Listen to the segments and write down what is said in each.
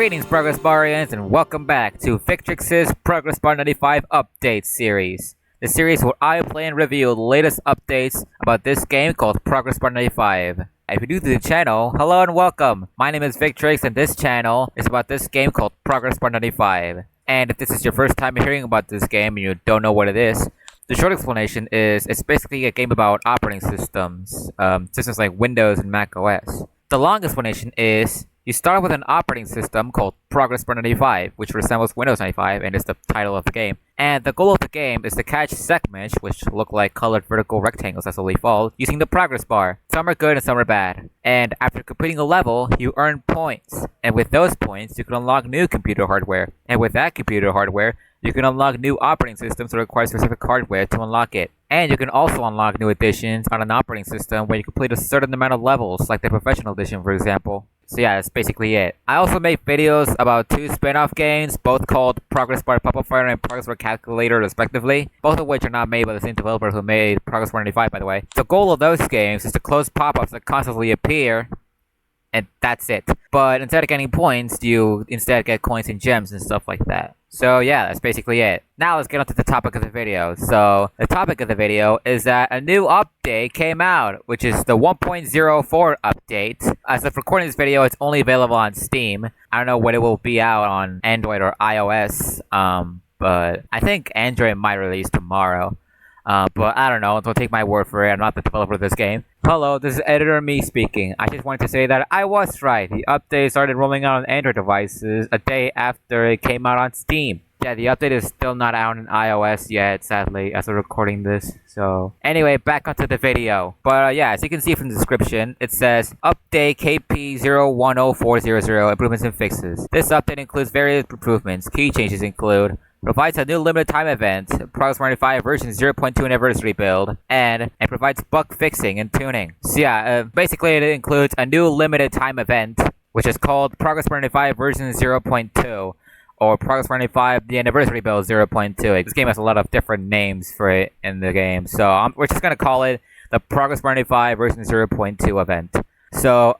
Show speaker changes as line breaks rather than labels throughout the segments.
Greetings, Progressbarians, and welcome back to Victrix's Progressbar95 Update series. The series where I play and review the latest updates about this game called Progressbar95. If you're new to the channel, hello and welcome. My name is Victrix, and this channel is about this game called Progressbar95. And if this is your first time hearing about this game and you don't know what it is, the short explanation is it's basically a game about operating systems, systems like Windows and Mac OS. The long explanation is you start with an operating system called Progressbar95, which resembles Windows 95 and is the title of the game. And the goal of the game is to catch segments, which look like colored vertical rectangles that slowly fall, using the progress bar. Some are good and some are bad. And after completing a level, you earn points. And with those points, you can unlock new computer hardware. And with that computer hardware, you can unlock new operating systems that require specific hardware to unlock it. And you can also unlock new additions on an operating system when you complete a certain amount of levels, like the Professional Edition, for example. So yeah, that's basically it. I also make videos about two spin-off games, both called Progressbar Pop-Up Fighter and Progressbar Calculator, respectively, both of which are not made by the same developer who made Progressbar95, by the way. The goal of those games is to close pop-ups that constantly appear, and that's it. But instead of getting points, you instead get coins and gems and stuff like that. So yeah, that's basically it. Now let's get on to the topic of the video. So the topic of the video is that a new update came out, which is the 1.04 update. As of recording this video, it's only available on Steam. I don't know when it will be out on Android or iOS, but I think Android might release tomorrow. But I don't know, don't take my word for it, I'm not the developer of this game. Hello, this is Editor Me speaking. I just wanted to say that I was right. The update started rolling out on Android devices a day after it came out on Steam. Yeah, the update is still not out on iOS yet, sadly, as of recording this. So, anyway, back onto the video. But yeah, as you can see from the description, it says, Update KP010400, improvements and fixes. This update includes various improvements. Key changes include provides a new limited time event, Progressbar95 version 0.2 anniversary build, and provides bug fixing and tuning. So yeah, basically it includes a new limited time event, which is called Progressbar95 version 0.2, or Progressbar95 the anniversary build 0.2. This game has a lot of different names for it in the game, so we're just gonna call it the Progressbar95 version 0.2 event. So,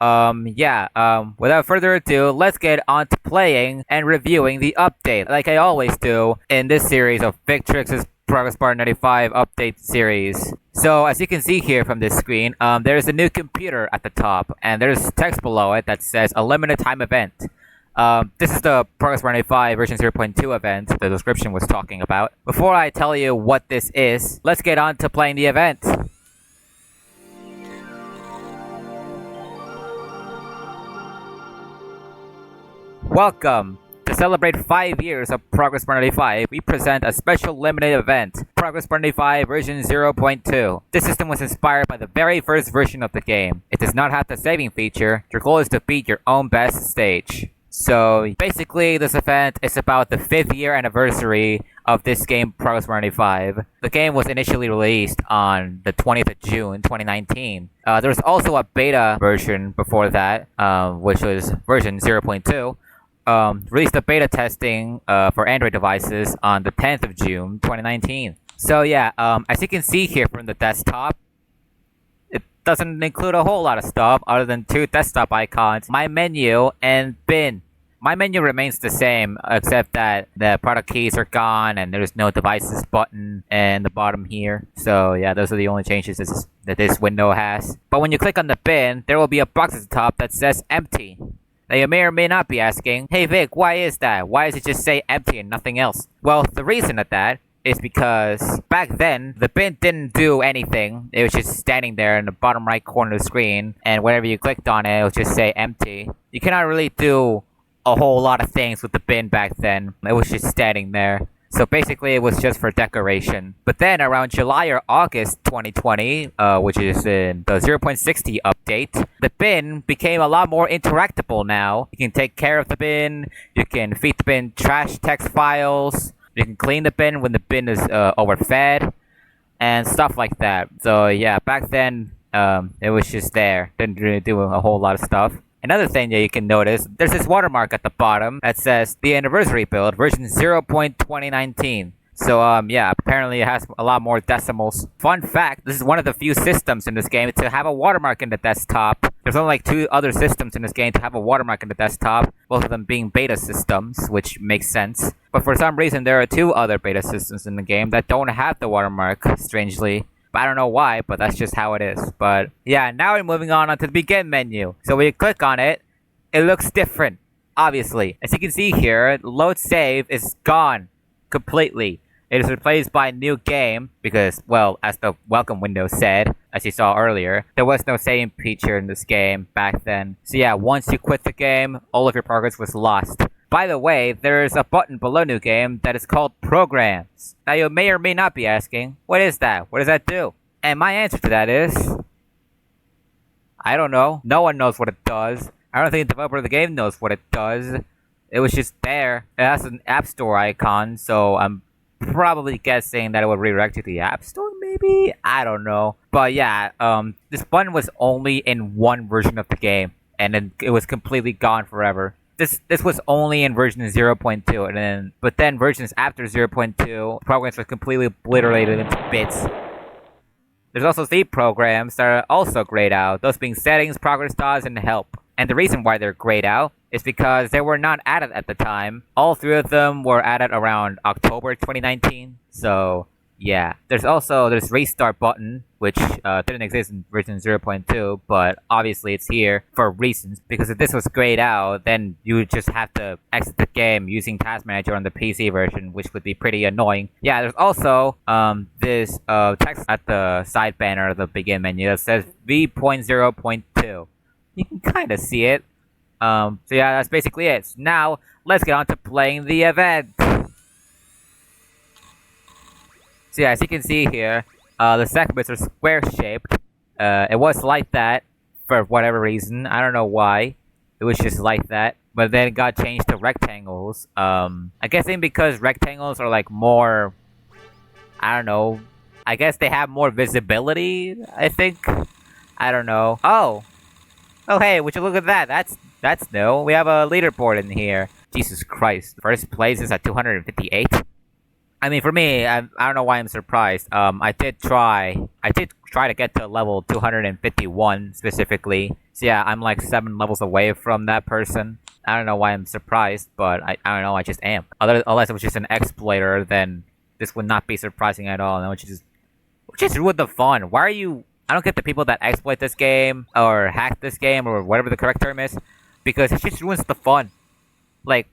without further ado, let's get on to playing and reviewing the update, like I always do in this series of Victrix's Progressbar95 update series. So, as you can see here from this screen, there's a new computer at the top, and there's text below it that says a limited time event. This is the Progressbar95 version 0.2 event the description was talking about. Before I tell you what this is, let's get on to playing the event. Welcome! To celebrate 5 years of Progressbar95, we present a special limited event, Progressbar95 version 0.2. This system was inspired by the very first version of the game. It does not have the saving feature. Your goal is to beat your own best stage. So basically, this event is about the 5th year anniversary of this game, Progressbar95. The game was initially released on the 20th of June, 2019. There was also a beta version before that, which was version 0.2. Released the beta testing for Android devices on the 10th of June, 2019. So yeah, as you can see here from the desktop, it doesn't include a whole lot of stuff other than two desktop icons, My Menu, and Bin. My Menu remains the same, except that the product keys are gone and there's no devices button in the bottom here. So yeah, those are the only changes that this window has. But when you click on the bin, there will be a box at the top that says empty. Now you may or may not be asking, hey Vic, why is that? Why does it just say empty and nothing else? Well, the reason of that is because back then, the bin didn't do anything. It was just standing there in the bottom right corner of the screen, and whenever you clicked on it, it would just say empty. You cannot really do a whole lot of things with the bin back then. It was just standing there. So basically, it was just for decoration. But then around July or August 2020, which is in the 0.60 update, the bin became a lot more interactable now. You can take care of the bin, you can feed the bin trash text files, you can clean the bin when the bin is overfed, and stuff like that. So yeah, back then, it was just there. Didn't really do a whole lot of stuff. Another thing that you can notice, there's this watermark at the bottom that says the anniversary build, version 0.2019. So yeah, apparently it has a lot more decimals. Fun fact, this is one of the few systems in this game to have a watermark in the desktop. There's only like 2 other systems in this game to have a watermark in the desktop, both of them being beta systems, which makes sense. But for some reason there are 2 other beta systems in the game that don't have the watermark, strangely. I don't know why, but that's just how it is. But yeah, now we're moving on to the begin menu. So when you click on it, it looks different, obviously. As you can see here, load save is gone completely. It is replaced by new game because, well, as the welcome window said, as you saw earlier, there was no saving feature in this game back then. So yeah, once you quit the game, all of your progress was lost. By the way, there's a button below new game that is called Programs. Now you may or may not be asking, what is that? What does that do? And my answer to that is, I don't know. No one knows what it does. I don't think the developer of the game knows what it does. It was just there. It has an App Store icon, so I'm probably guessing that it would redirect you to the App Store, maybe? I don't know. But yeah, this button was only in one version of the game, and then it was completely gone forever. This was only in version 0.2, but then versions after 0.2, programs were completely obliterated into bits. There's also 3 programs that are also grayed out, those being Settings, Progress Dots, and Help. And the reason why they're grayed out is because they were not added at the time. All 3 of them were added around October 2019, so yeah. There's also this restart button, which didn't exist in version 0.2, but obviously it's here for reasons, because if this was grayed out, then you would just have to exit the game using Task Manager on the PC version, which would be pretty annoying. Yeah, there's also this text at the side banner of the begin menu that says V.0.2. You can kind of see it. So yeah, that's basically it. So now, let's get on to playing the event. So yeah, as you can see here, the segments are square-shaped. It was like that for whatever reason. I don't know why. It was just like that. But then it got changed to rectangles. I'm guessing because rectangles are like more... I don't know. I guess they have more visibility, I think. I don't know. Oh! Oh hey, would you look at that? That's new. We have a leaderboard in here. Jesus Christ. First place is at 258. I mean, for me, I don't know why I'm surprised. I did try to get to level 251 specifically. So yeah, I'm like 7 levels away from that person. I don't know why I'm surprised, but I don't know, I just am. Unless it was just an exploiter, then this would not be surprising at all. And which just ruined the fun. Why are you... I don't get the people that exploit this game, or hack this game, or whatever the correct term is, because it just ruins the fun. Like,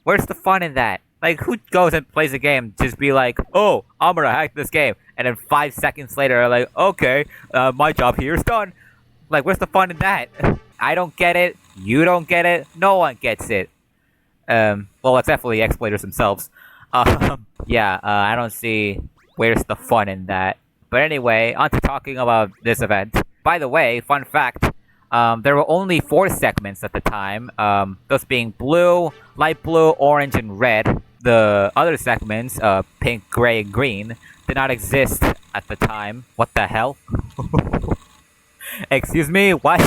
where's the fun in that? Like, who goes and plays a game just be like, oh, I'm gonna hack this game, and then 5 seconds later, like, okay, my job here is done. Like, where's the fun in that? I don't get it, you don't get it, no one gets it. Well, it's definitely exploiters themselves. Yeah, I don't see where's the fun in that. But anyway, on to talking about this event. By the way, fun fact, there were only 4 segments at the time, those being blue, light blue, orange, and red. The other segments, pink, gray, and green, did not exist at the time. What the hell? Excuse me, what?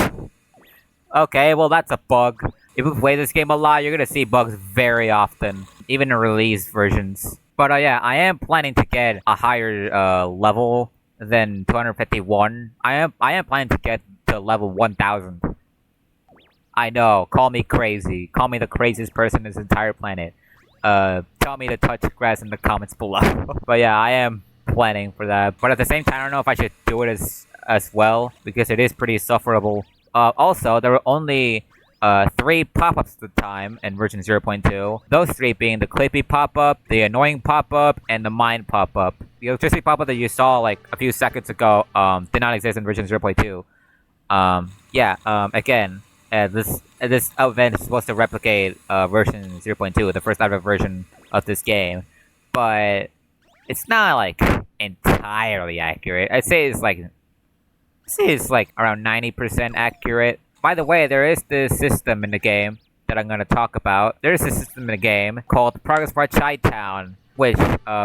Okay, well that's a bug. If you play this game a lot, you're gonna see bugs very often, even in release versions. But yeah, I am planning to get a higher level than 251. I am planning to get to level 1000. I know, call me crazy. Call me the craziest person in this entire planet. Tell me to touch grass in the comments below. But yeah, I am planning for that. But at the same time, I don't know if I should do it as well, because it is pretty sufferable. Also, there were only 3 pop-ups at the time in version 0.2. Those 3 being the Clippy pop-up, the Annoying pop-up, and the Mine pop-up. The electricity pop-up that you saw like a few seconds ago did not exist in version 0.2. Again, this event is supposed to replicate version 0.2, the first ever version of this game, but it's not like entirely accurate. I'd say it's like around 90% accurate. By the way, there is this system in the game that I'm going to talk about. There is a system in the game called Progressbar95, which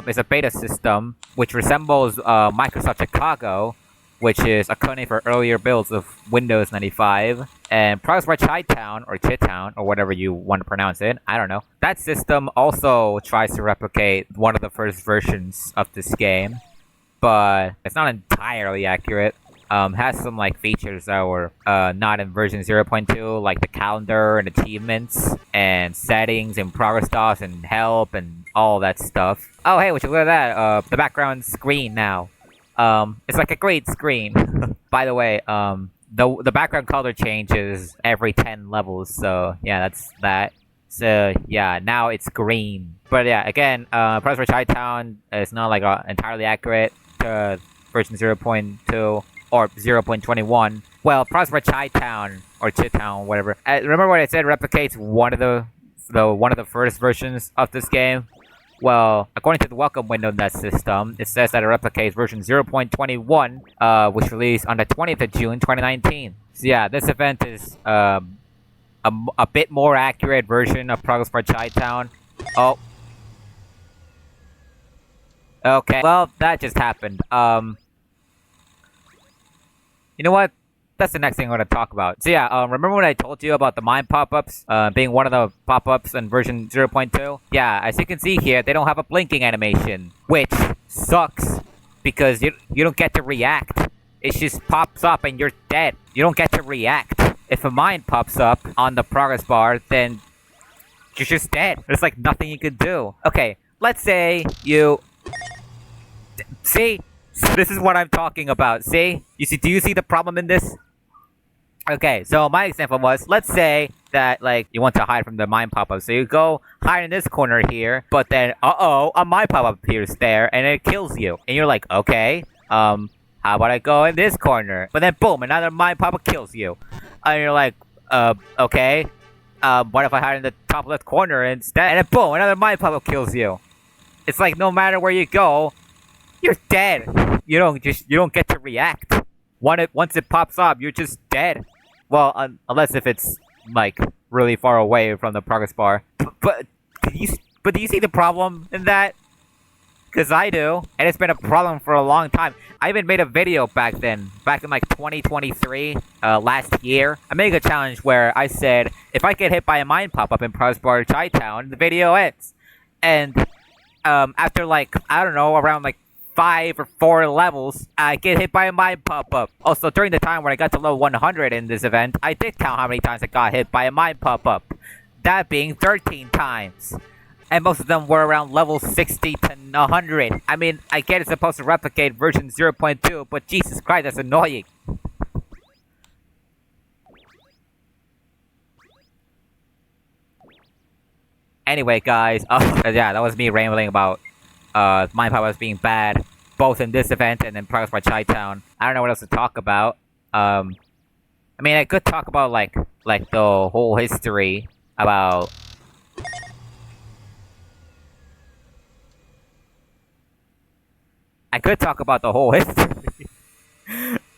is a beta system which resembles Microsoft Chicago, which is accounting for earlier builds of Windows 95, and Progressbar Chi-Town, or Chitown, or whatever you want to pronounce it, I don't know. That system also tries to replicate one of the first versions of this game, but it's not entirely accurate. Has some like features that were not in version 0.2, like the calendar and achievements and settings and progress stars and help and all that stuff. Oh hey, would you look at that? The background screen now. It's like a great screen. By the way, the background color changes every 10 levels, so yeah, that's that. So yeah, now it's green. But yeah, again, Progressbar Chi-Town is not like entirely accurate to version 0.2 or 0.21. Well, Progressbar Chi-Town or Chitown, whatever. Remember what I said replicates one of the first versions of this game? Well, according to the welcome window in that system, it says that it replicates version 0.21, which released on the 20th of June, 2019. So yeah, this event is a bit more accurate version of Progressbar Chi-Town. Oh. Okay, well, that just happened. You know what? That's the next thing I'm going to talk about. So yeah, remember when I told you about the mine pop-ups being one of the pop-ups in version 0.2? Yeah, as you can see here, they don't have a blinking animation, which sucks because you don't get to react. It just pops up and you're dead. You don't get to react. If a mine pops up on the progress bar, then you're just dead. There's like nothing you can do. Okay, let's say you... See? This is what I'm talking about, see? Do you see the problem in this? Okay, so my example was, let's say that, like, you want to hide from the mine pop-up. So you go hide in this corner here, but then, a mine pop-up appears there, and it kills you. And you're like, okay, how about I go in this corner? But then, boom, another mine pop-up kills you. And you're like, okay, what if I hide in the top left corner instead? And then, boom, another mine pop-up kills you. It's like, no matter where you go, you're dead. You don't get to react. Once it pops up, you're just dead. Well, unless if it's like really far away from the progress bar. But do you see the problem in that? Because I do, and it's been a problem for a long time. I even made a video back in like 2023, last year. I made a challenge where I said if I get hit by a mine pop-up in Progressbar Chi-Town, the video ends. And after like I don't know, around like 5 or 4 levels, I get hit by a mine pop-up. Also, during the time when I got to level 100 in this event, I did count how many times I got hit by a mine pop-up. That being 13 times. And most of them were around level 60 to 100. I mean, I get it's supposed to replicate version 0.2, but Jesus Christ, that's annoying. Anyway, guys, yeah, that was me rambling about mine pop-ups being bad, both in this event and in Progressbar Chi-Town. I don't know what else to talk about. I mean, I could talk about like the whole history about. I could talk about the whole history.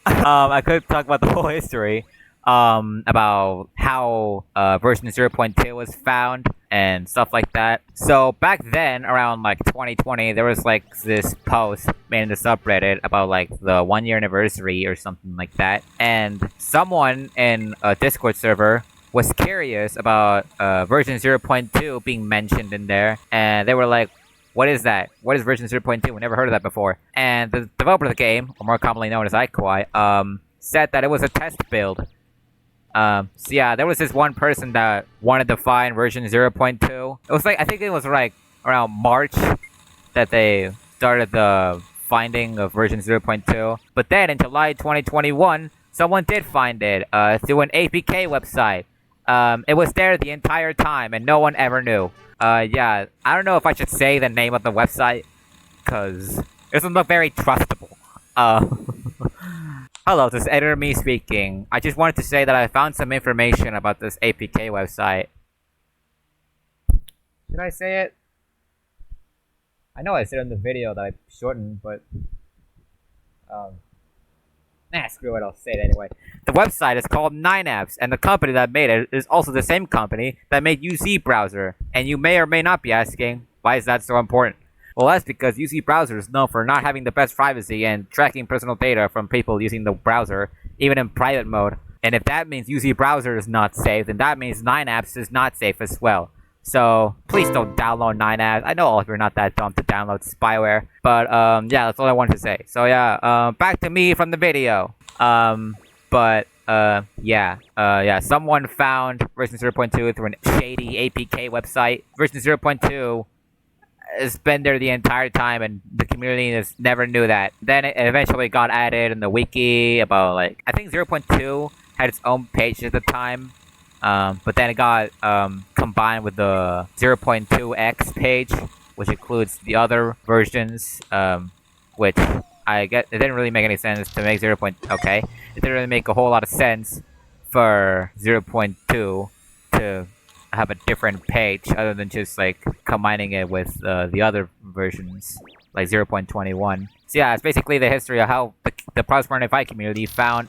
I could talk about the whole history. About how version 0.2 was found and stuff like that. So back then, around like 2020, there was like this post made in the subreddit about like the 1-year anniversary or something like that. And someone in a Discord server was curious about version 0.2 being mentioned in there. And they were like, what is that? What is version 0.2? We never heard of that before. And the developer of the game, or more commonly known as A.K.A, said that it was a test build. So yeah, there was this one person that wanted to find version 0.2. It was like, I think it was like around March that they started the finding of version 0.2. But then in July 2021, someone did find it through an APK website. It was there the entire time and no one ever knew. Yeah, I don't know if I should say the name of the website, because it doesn't look very trustable. Hello, this is Editor Me speaking. I just wanted to say that I found some information about this APK website. Should I say it? I know I said it in the video that I shortened, but... screw it, I'll say it anyway. The website is called 9apps, and the company that made it is also the same company that made UZ Browser. And you may or may not be asking, why is that so important? Well, that's because UC Browser is known for not having the best privacy and tracking personal data from people using the browser, even in private mode. And if that means UC Browser is not safe, then that means 9apps is not safe as well. So please don't download 9apps. I know all of you are not that dumb to download spyware, but yeah, that's all I wanted to say. So yeah, back to me from the video. Yeah, someone found version 0.2 through a shady A.K.A website. Version 0.2 has been there the entire time, and the community just never knew that. Then it eventually got added in the wiki about, like, I think 0.2 had its own page at the time, but then it got combined with the 0.2x page, which includes the other versions, which I guess it didn't really make any sense to make 0. Okay, it didn't really make a whole lot of sense for 0.2 to have a different page other than just like combining it with the other versions, like 0.21. So yeah, it's basically the history of how the Progressbar95 community found.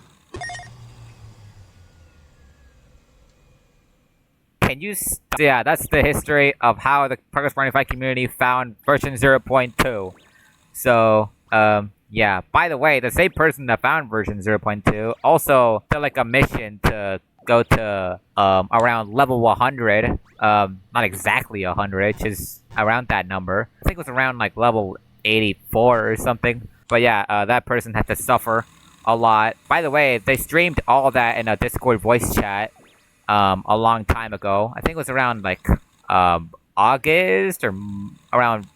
Yeah, that's the history of how the Progressbar95 community found version 0.2. So, yeah. By the way, the same person that found version 0.2 also did like a mission to go to around level 100. Not exactly 100, just around that number. I think it was around like level 84 or something. But yeah, that person had to suffer a lot. By the way, they streamed all of that in a Discord voice chat a long time ago. I think it was around like August or around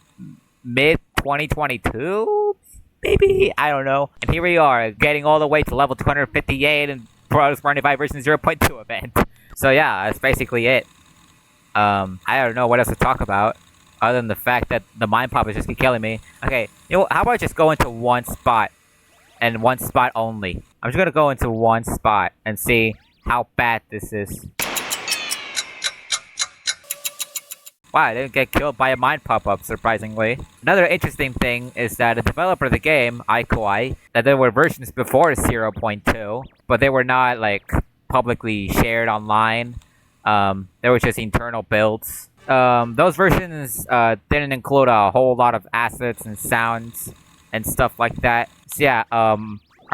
mid 2022, maybe? I don't know. And here we are, getting all the way to level 258 in Progressbar95 version 0.2 event. So yeah, that's basically it. I don't know what else to talk about, other than the fact that the mind poppers just keep killing me. Okay, you know, how about I just go into one spot, and one spot only. I'm just gonna go into one spot and see how bad this is. Wow, I didn't get killed by a mind pop-up, surprisingly. Another interesting thing is that the developer of the game, A.K.A, that there were versions before 0.2, but they were not, like, publicly shared online. There was just internal builds. Those versions didn't include a whole lot of assets and sounds and stuff like that. So yeah, are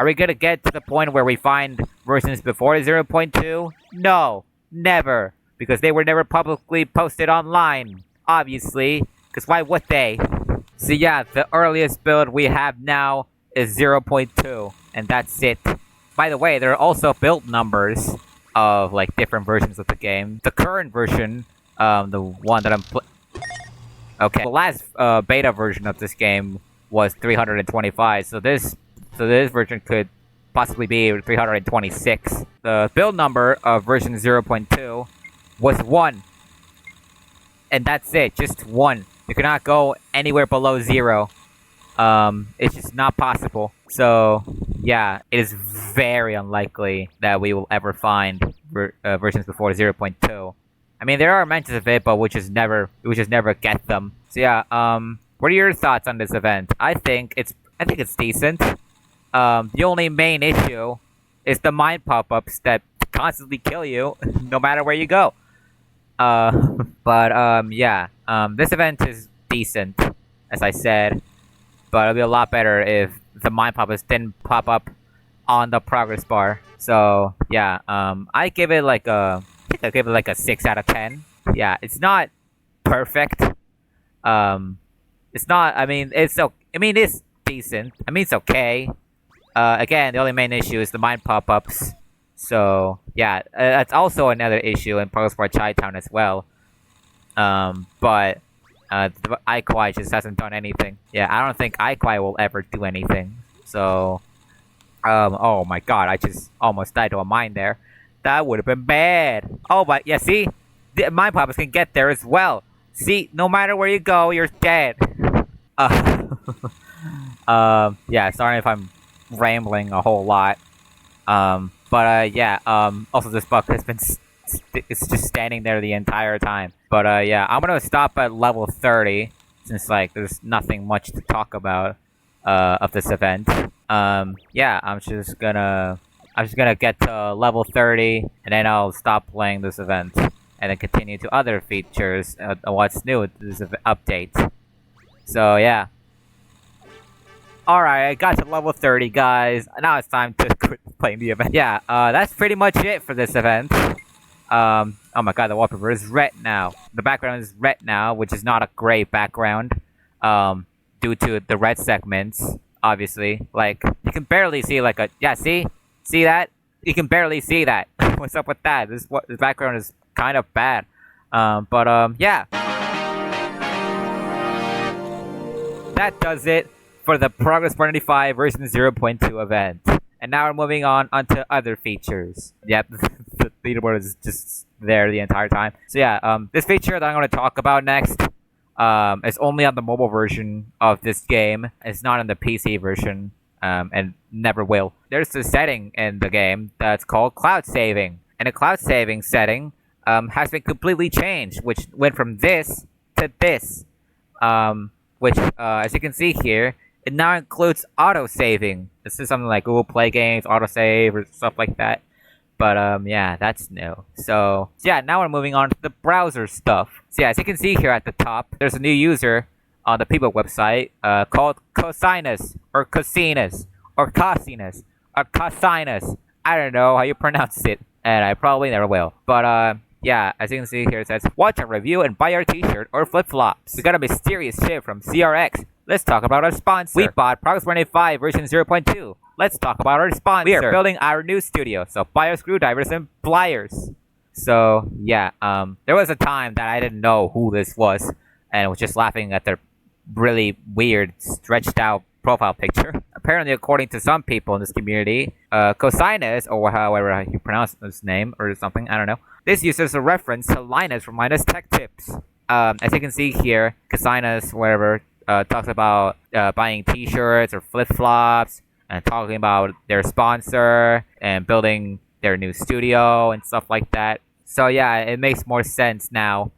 we gonna get to the point where we find versions before 0.2? No, never. Because they were never publicly posted online, obviously. Because why would they? So yeah, the earliest build we have now is 0.2, and that's it. By the way, there are also build numbers of like different versions of the game. The current version, the one that I'm okay, the last beta version of this game was 325, so this version could possibly be 326. The build number of version 0.2 was 1. And that's it, just 1. You cannot go anywhere below 0. It's just not possible. So, yeah, it is very unlikely that we will ever find versions before 0.2. I mean, there are mentions of it, but we just never get them. So yeah, what are your thoughts on this event? I think it's decent. The only main issue is the mind pop-ups that constantly kill you no matter where you go. Yeah. This event is decent, as I said, but it'll be a lot better if the mind pop-ups didn't pop up on the progress bar. So yeah, I give it like a 6 out of 10. Yeah, it's not perfect. It's not. I mean, it's decent. I mean, it's okay. Again, the only main issue is the mind pop-ups. So yeah, that's also another issue in Progressbar Chi-Town as well. But A.K.A just hasn't done anything. Yeah, I don't think A.K.A will ever do anything. So, oh my god, I just almost died to a mine there. That would have been bad. Oh, but yeah, see, the mine poppers can get there as well. See, no matter where you go, you're dead. Yeah, sorry if I'm rambling a whole lot. Yeah, also this bug has been it's just standing there the entire time. But yeah, I'm gonna stop at level 30 since like there's nothing much to talk about of this event. Yeah, I'm just gonna get to level 30 and then I'll stop playing this event and then continue to other features what's new with this update. So yeah. Alright, I got to level 30, guys. Now it's time to quit playing the event. Yeah, that's pretty much it for this event. Oh my god, the wallpaper is red now. The background is red now, which is not a great background. Due to the red segments, obviously. Like, you can barely see like a... Yeah, see? See that? You can barely see that. What's up with that? This background is kind of bad. Yeah. That does it for the Progressbar95 version 0.2 event. And now we're moving on onto other features. Yep, the leaderboard is just there the entire time. So yeah, this feature that I'm going to talk about next is only on the mobile version of this game. It's not on the PC version, and never will. There's a setting in the game that's called cloud saving. And the cloud saving setting has been completely changed, which went from this to this. Which, as you can see here, it now includes auto-saving. This is something like Google Play Games, autosave, or stuff like that. But, yeah, that's new. So, yeah, now we're moving on to the browser stuff. So, yeah, as you can see here at the top, there's a new user on the People website called Cosinus, or Cosinus, or Cosinus, or Cosinus. I don't know how you pronounce it, and I probably never will. But, yeah, as you can see here, it says, watch our review and buy our t-shirt or flip-flops. We got a mysterious ship from CRX. Let's talk about our sponsor. We bought Progress95 version 0.2. Let's talk about our sponsor. We are building our new studio, so buy our screwdrivers and pliers. So, yeah, there was a time that I didn't know who this was, and was just laughing at their really weird, stretched out profile picture. Apparently, according to some people in this community, Cosinus, or however you pronounce his name, or something, I don't know. This uses a reference to Linus from Linus Tech Tips. As you can see here, Cosinus, whatever, talks about buying t-shirts or flip-flops, and talking about their sponsor, and building their new studio, and stuff like that. So yeah, it makes more sense now,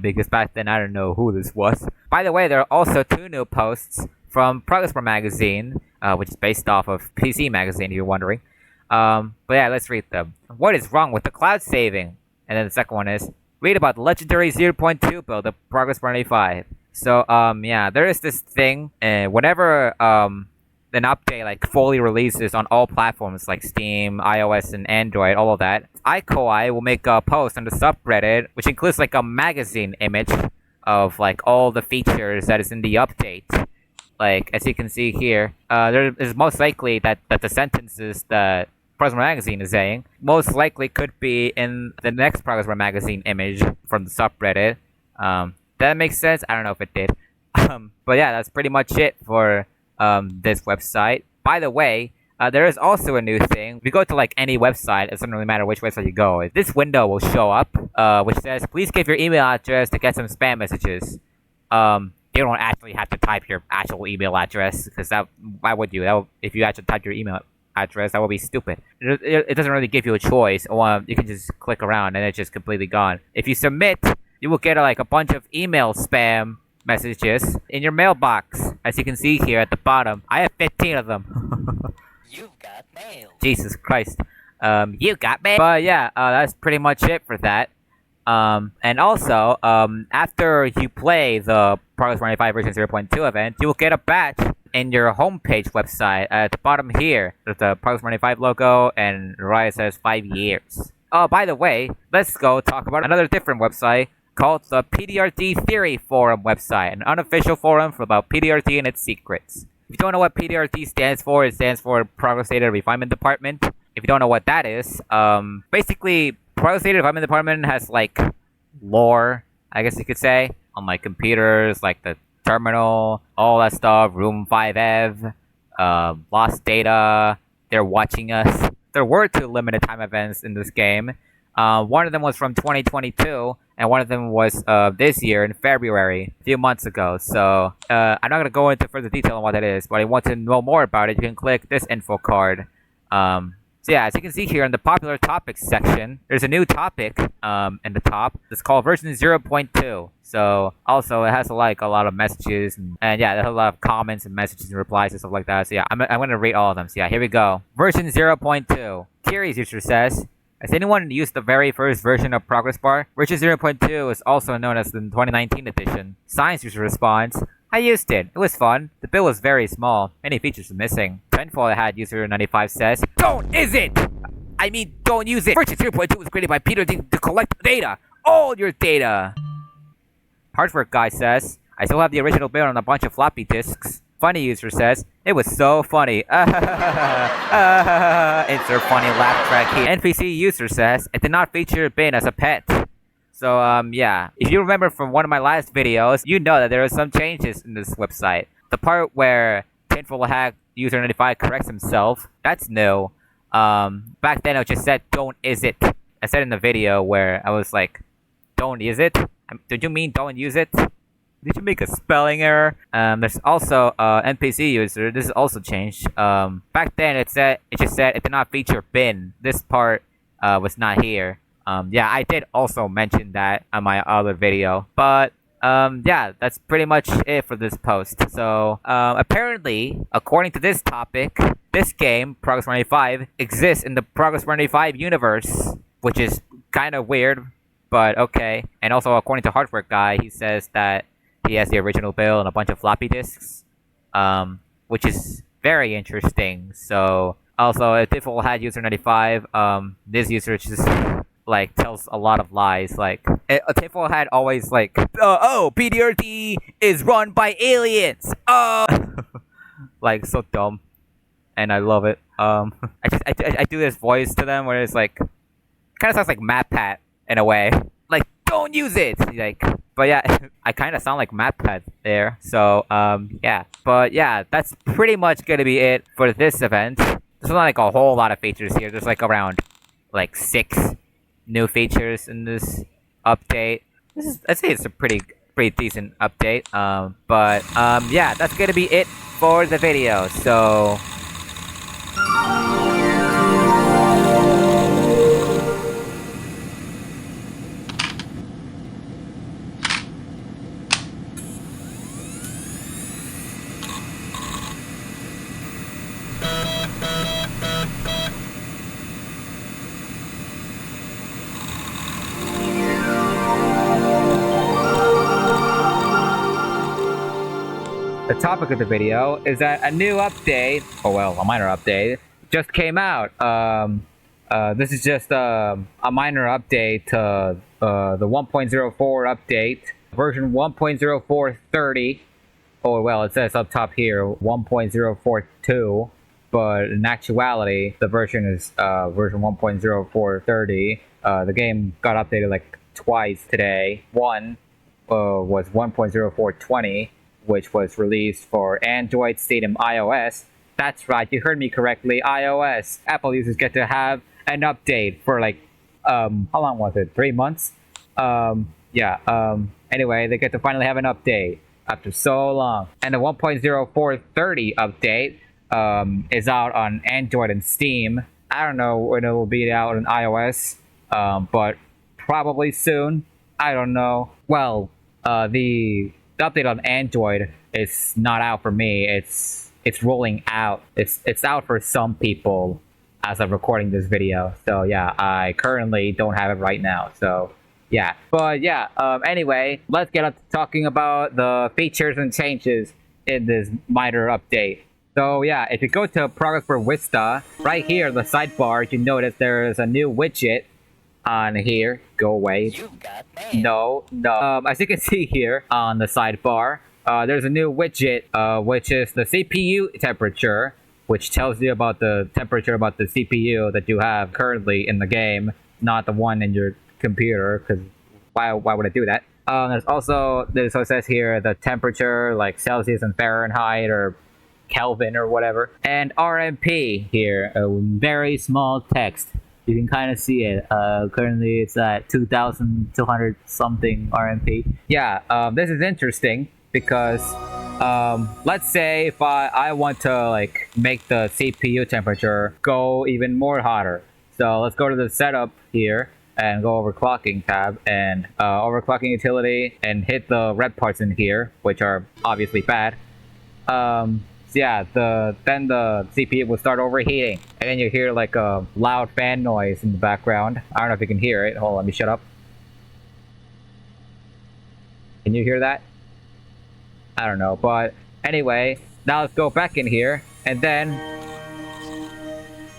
because back then I don't know who this was. By the way, there are also 2 new posts from Progressbar magazine, which is based off of PC magazine, if you're wondering. But yeah, let's read them. What is wrong with the cloud saving? And then the second one is, read about the legendary 0.2 build of Progressbar95. So, yeah, there is this thing, whenever, an update, like, fully releases on all platforms, like Steam, iOS, and Android, all of that, A.K.A. will make a post on the subreddit, which includes, like, a magazine image of, like, all the features that is in the update. Like, as you can see here, there is most likely that the sentences that Progressbar magazine is saying most likely could be in the next Progressbar magazine image from the subreddit. That makes sense? I don't know if it did. But yeah, that's pretty much it for this website. By the way, there is also a new thing. If you go to like any website, it doesn't really matter which website you go. This window will show up, which says, please give your email address to get some spam messages. You don't actually have to type your actual email address, because why would you? If you actually type your email address, that would be stupid. It doesn't really give you a choice, or you can just click around and it's just completely gone. If you submit, you will get like a bunch of email spam messages in your mailbox. As you can see here at the bottom, I have 15 of them.
You've got mail.
Jesus Christ. You got mail. But yeah, that's pretty much it for that. And also, after you play the Progress95 version 0.2 event, you will get a badge in your homepage website at the bottom here. There's the Progress95 logo, and right says 5 years. Oh, by the way, let's go talk about another different website called the PDRT Theory Forum website, an unofficial forum about PDRT and its secrets. If you don't know what PDRT stands for, it stands for Progress Data Refinement Department. If you don't know what that is, basically, Progress Data Refinement Department has, like, lore, I guess you could say, on, like, computers, like the terminal, all that stuff, Room 5Ev, lost data, they're watching us. There were 2 limited time events in this game. One of them was from 2022, and one of them was this year in February, a few months ago. So, I'm not going to go into further detail on what that is, but if you want to know more about it, you can click this info card. So yeah, as you can see here in the popular topics section, there's a new topic in the top. It's called version 0.2. So also it has like a lot of messages and yeah, there's a lot of comments and messages and replies and stuff like that. So yeah, I'm gonna read all of them. So yeah, here we go. Version 0.2. Curious user says, Has anyone used the very first version of Progressbar? Version 0.2 is also known as the 2019 edition. Science user response: I used it. It was fun. The build was very small. Many features were missing. Tenfold Hat user 95 says, "Don't is it! I mean, don't use it. Version 0.2 was created by Peter to collect data. All your data." Hardwork Guy says, "I still have the original build on a bunch of floppy disks." Funny user says, "It was so funny." Insert funny laugh track here. NPC user says, "It did not feature bin as a pet." So, yeah. If you remember from one of my last videos, you know that there are some changes in this website. The part where Tinfoil Hack user 95 corrects himself, that's new. Back then I just said, "Don't is it." I said in the video where I was like, "Don't is it? Did you mean don't use it? Did you make a spelling error?" There's also NPC user. This is also changed. Back then it just said it did not feature bin. This part was not here. Yeah, I did also mention that on my other video. But yeah, that's pretty much it for this post. So apparently, according to this topic, this game, Progressbar95, exists in the Progressbar95 universe, which is kind of weird, but okay. And also, according to Hardwork Guy, he says that he has the original build and a bunch of floppy disks, which is very interesting. So also, if Diffel had user 95, this user just like tells a lot of lies. Like Tiffle had always like, "Oh, PDRT is run by aliens." Oh, like so dumb, and I love it. I do this voice to them where it's like, kind of sounds like MatPat in a way. Like, don't use it. Like, but yeah, I kind of sound like MatPat there. So yeah, but yeah, that's pretty much gonna be it for this event. There's not like a whole lot of features here. There's like around like 6 new features in this update. I'd say it's a pretty decent update. But yeah, that's gonna be it for the video. So the topic of the video is that a new update, or well, a minor update, just came out. This is just a minor update to the 1.04 update, version 1.0430. Oh well, it says up top here 1.042, but in actuality, the version is version 1.0430. The game got updated like twice today. One was 1.0420. Which was released for Android, Steam, and iOS. That's right, you heard me correctly, iOS. Apple users get to have an update for like, how long was it? 3 months? Yeah, anyway, they get to finally have an update after so long. And the 1.0430 update is out on Android and Steam. I don't know when it will be out on iOS, but probably soon. I don't know. Well, the update on Android is not out for me. It's rolling out. It's out for some people as of recording this video. So yeah, I currently don't have it right now. So yeah, but yeah. Anyway, let's get up to talking about the features and changes in this minor update. So yeah, if you go to Progressbar Vista, right here in the sidebar, you notice there is a new widget on here. Go away. No. As you can see here on the sidebar, there's a new widget, which is the CPU temperature, which tells you about the temperature about the CPU that you have currently in the game, not the one in your computer, because why would I do that? There's also, it says here the temperature, like Celsius and Fahrenheit, or Kelvin, or whatever. And RMP here, a very small text. You can kind of see it. Currently, it's at 2,200 something RMP. Yeah, this is interesting because let's say if I want to like make the CPU temperature go even more hotter. So let's go to the setup here and go overclocking tab and overclocking utility and hit the red parts in here, which are obviously bad. So yeah, then the CPU will start overheating, and then you hear like a loud fan noise in the background. I don't know if you can hear it. Hold on, let me shut up. Can you hear that? I don't know, but anyway, now let's go back in here, and then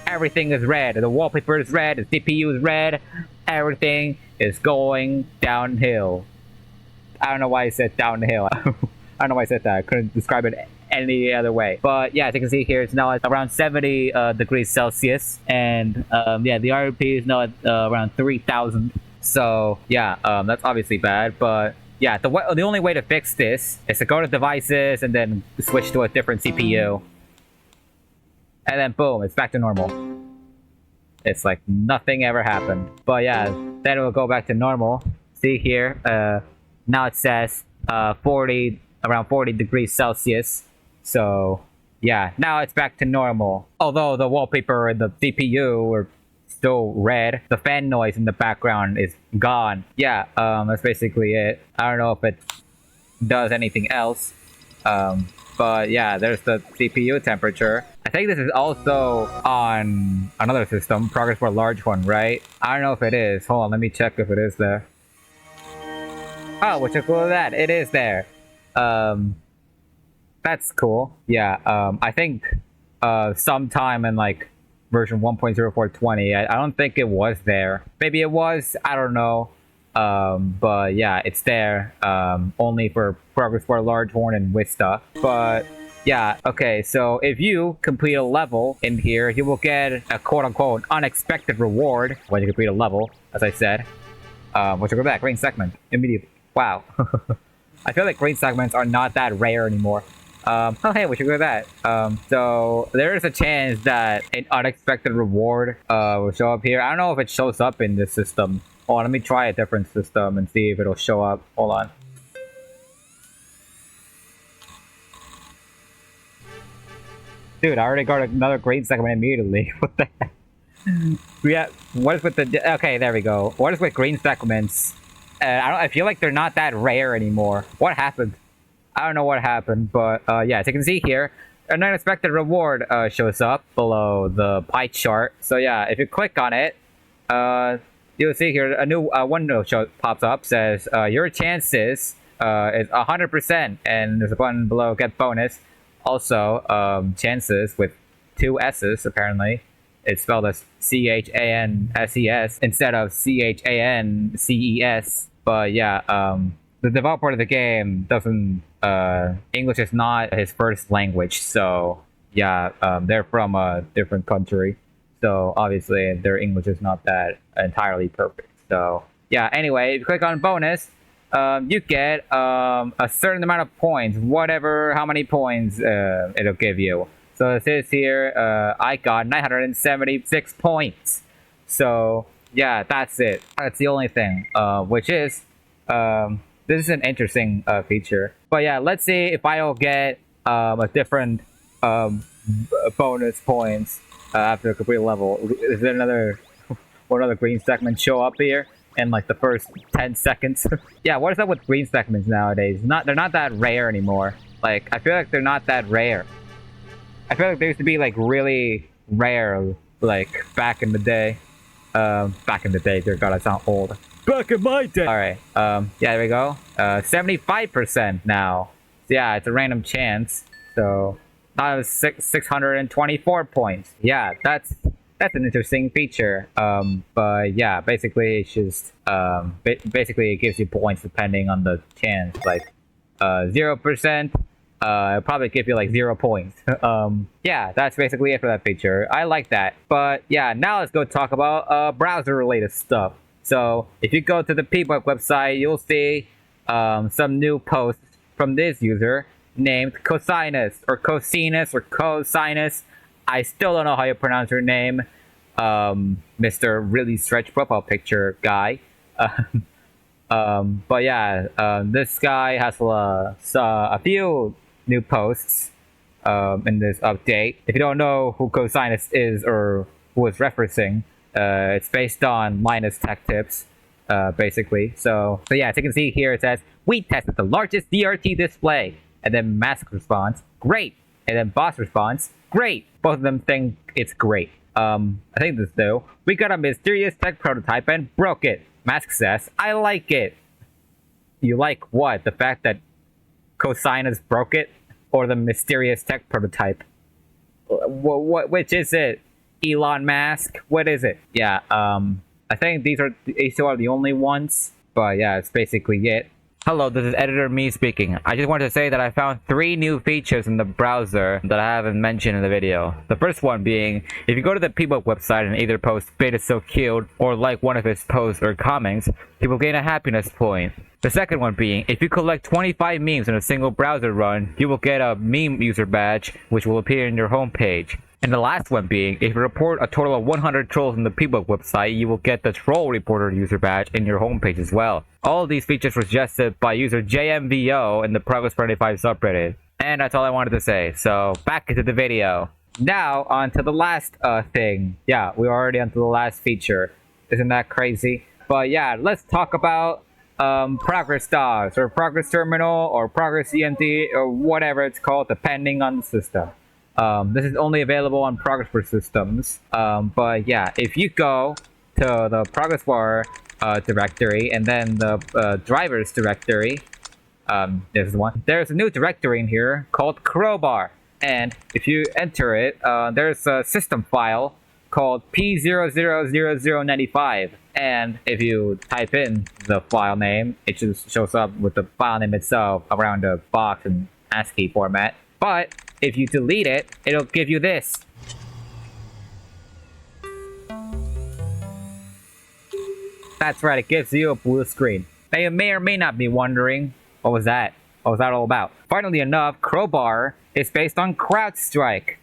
everything is red. The wallpaper is red, the CPU is red, everything is going downhill. I don't know why I said downhill. I don't know why I said that. I couldn't describe it any other way. But yeah, as you can see here, it's now at around 70 degrees Celsius, and yeah, the RP is now at around 3,000. So yeah, that's obviously bad, but yeah, the only way to fix this is to go to devices and then switch to a different CPU. And then boom, it's back to normal. It's like nothing ever happened. But yeah, then it will go back to normal. See here, now it says around 40 degrees Celsius. So yeah, now it's back to normal. Although the wallpaper and the CPU are still red, the fan noise in the background is gone. Yeah, that's basically it. I don't know if it does anything else. But yeah, there's the CPU temperature. I think this is also on another system, Progressbar large one, right? I don't know if it is. Hold on, let me check if it is there. Oh, what's cool with that? It is there. That's cool. Yeah, I think sometime in like version 1.0420, I don't think it was there. Maybe it was, I don't know. But yeah, it's there, only for Progressbar large horn and Wista. But yeah, okay, so if you complete a level in here, you will get a quote-unquote unexpected reward when you complete a level, as I said. Which will go back, green segment, immediately. Wow. I feel like green segments are not that rare anymore. Oh hey, we should go with that. So there is a chance that an unexpected reward will show up here. I don't know if it shows up in this system. Oh, let me try a different system and see if it'll show up. Hold on. Dude, I already got another green segment immediately. What the heck? Yeah, what is with the... Okay, there we go. What is with green segments? I feel like they're not that rare anymore. What happened? I don't know what happened, but yeah, as you can see here, an unexpected reward shows up below the pie chart. So yeah, if you click on it, you'll see here a new window pops up, says your chances is 100%, and there's a button below get bonus. Also, chances with 2 S's apparently. It's spelled as CHANSES instead of CHANCES. But yeah, the developer of the game doesn't. English is not his first language, so yeah, they're from a different country. So obviously their English is not that entirely perfect. So yeah, anyway, if you click on bonus, you get a certain amount of points, how many points it'll give you. So it says here, I got 976 points. So yeah, that's it. That's the only thing, which is, this is an interesting feature. But yeah, let's see if I'll get a different bonus points after a complete level. Is there another green segment show up here in like the first 10 seconds? Yeah, what is up with green segments nowadays? They're not that rare anymore. Like, I feel like they're not that rare. I feel like they used to be like really rare, like back in the day. Back in the day, dear God, I sound old. Back in my day! Alright, yeah, there we go. 75% now. So yeah, it's a random chance. So, that was 624 points. Yeah, that's an interesting feature. But yeah, basically it's just, basically it gives you points depending on the chance. Like, 0%, it'll probably give you like 0 points. Yeah, that's basically it for that feature. I like that. But yeah, now let's go talk about browser related stuff. So if you go to the PBook website, you'll see some new posts from this user named Cosinus or Cosinus or Cosinus. I still don't know how you pronounce your name, Mr. Really Stretch Profile Picture guy. But yeah, this guy has a few new posts in this update. If you don't know who Cosinus is or who it's referencing, it's based on Linus Tech Tips, basically. So yeah, as you can see here, it says, we tested the largest DRT display. And then mask response, great. And then boss response, great. Both of them think it's great. I think this though. We got a mysterious tech prototype and broke it. Mask says, I like it. You like what? The fact that Cosinus broke it? Or the mysterious tech prototype? Which is it? Elon Musk? What is it? Yeah, I think these two are the only ones. But yeah, it's basically it. Hello, this is editor me speaking. I just wanted to say that I found 3 new features in the browser that I haven't mentioned in the video. The first one being, if you go to the Pbook website and either post "Bit is so cute" or like one of his posts or comments, you will gain a happiness point. The second one being, if you collect 25 memes in a single browser run, you will get a meme user badge, which will appear in your homepage. And the last one being, if you report a total of 100 trolls in the Pbook website, you will get the Troll Reporter user badge in your homepage as well. All of these features were suggested by user JMVO in the Progressbar95 subreddit. And that's all I wanted to say, so back into the video. Now, on to the last thing. Yeah, we're already onto the last feature. Isn't that crazy? But yeah, let's talk about Progress Dogs, or Progress Terminal, or Progress EMD, or whatever it's called, depending on the system. This is only available on Progressbar systems. But yeah, if you go to the Progressbar directory and then the drivers directory, there's one. There's a new directory in here called Crowbar, and if you enter it, there's a system file called P000095, and if you type in the file name, it just shows up with the file name itself around the box in ASCII format. But if you delete it, it'll give you this. That's right, it gives you a blue screen. Now you may or may not be wondering, what was that? What was that all about? Funnily enough, Crowbar is based on CrowdStrike.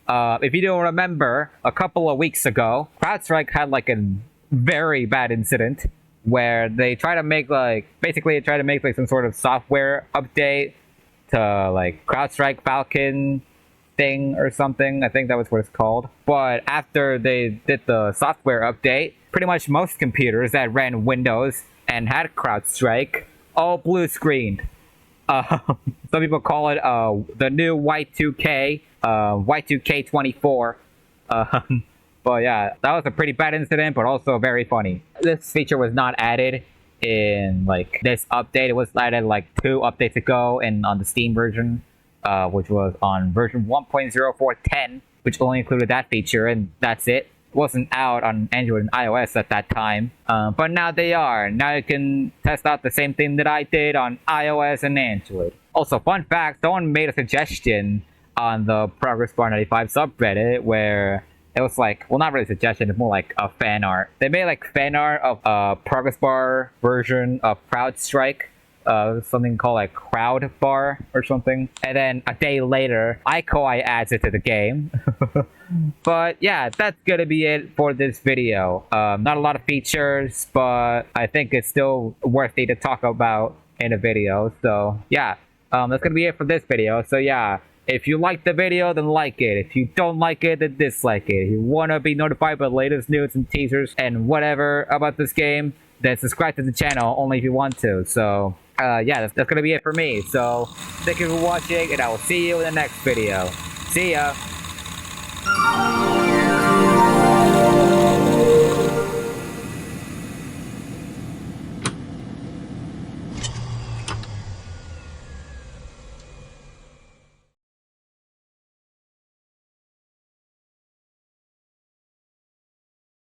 If you don't remember, a couple of weeks ago, CrowdStrike had like a very bad incident where they try to make some sort of software update to like CrowdStrike Falcon thing or something. I think that was what it's called. But after they did the software update, pretty much most computers that ran Windows and had CrowdStrike all blue screened. Some people call it the new Y2K, Y2K24. But yeah, that was a pretty bad incident, but also very funny. This feature was not added in like this update. It was added like 2 updates ago and on the Steam version, which was on version 1.0410, which only included that feature, and that's it. It wasn't out on Android and iOS at that time, but now they are. Now you can test out the same thing that I did on iOS and Android. Also, fun fact, someone made a suggestion on the Progressbar95 subreddit where it was like, well, not really a suggestion, it's more like a fan art. They made like fan art of a Progressbar version of CrowdStrike, something called like Crowdbar or something. And then a day later, A.K.A. adds it to the game. But yeah, that's gonna be it for this video. Not a lot of features, but I think it's still worthy to talk about in a video. So yeah, that's gonna be it for this video. So yeah. If you like the video, then like it. If you don't like it, then dislike it. If you want to be notified by the latest news and teasers and whatever about this game, then subscribe to the channel only if you want to. So, yeah, that's going to be it for me. So, thank you for watching, and I will see you in the next video. See ya!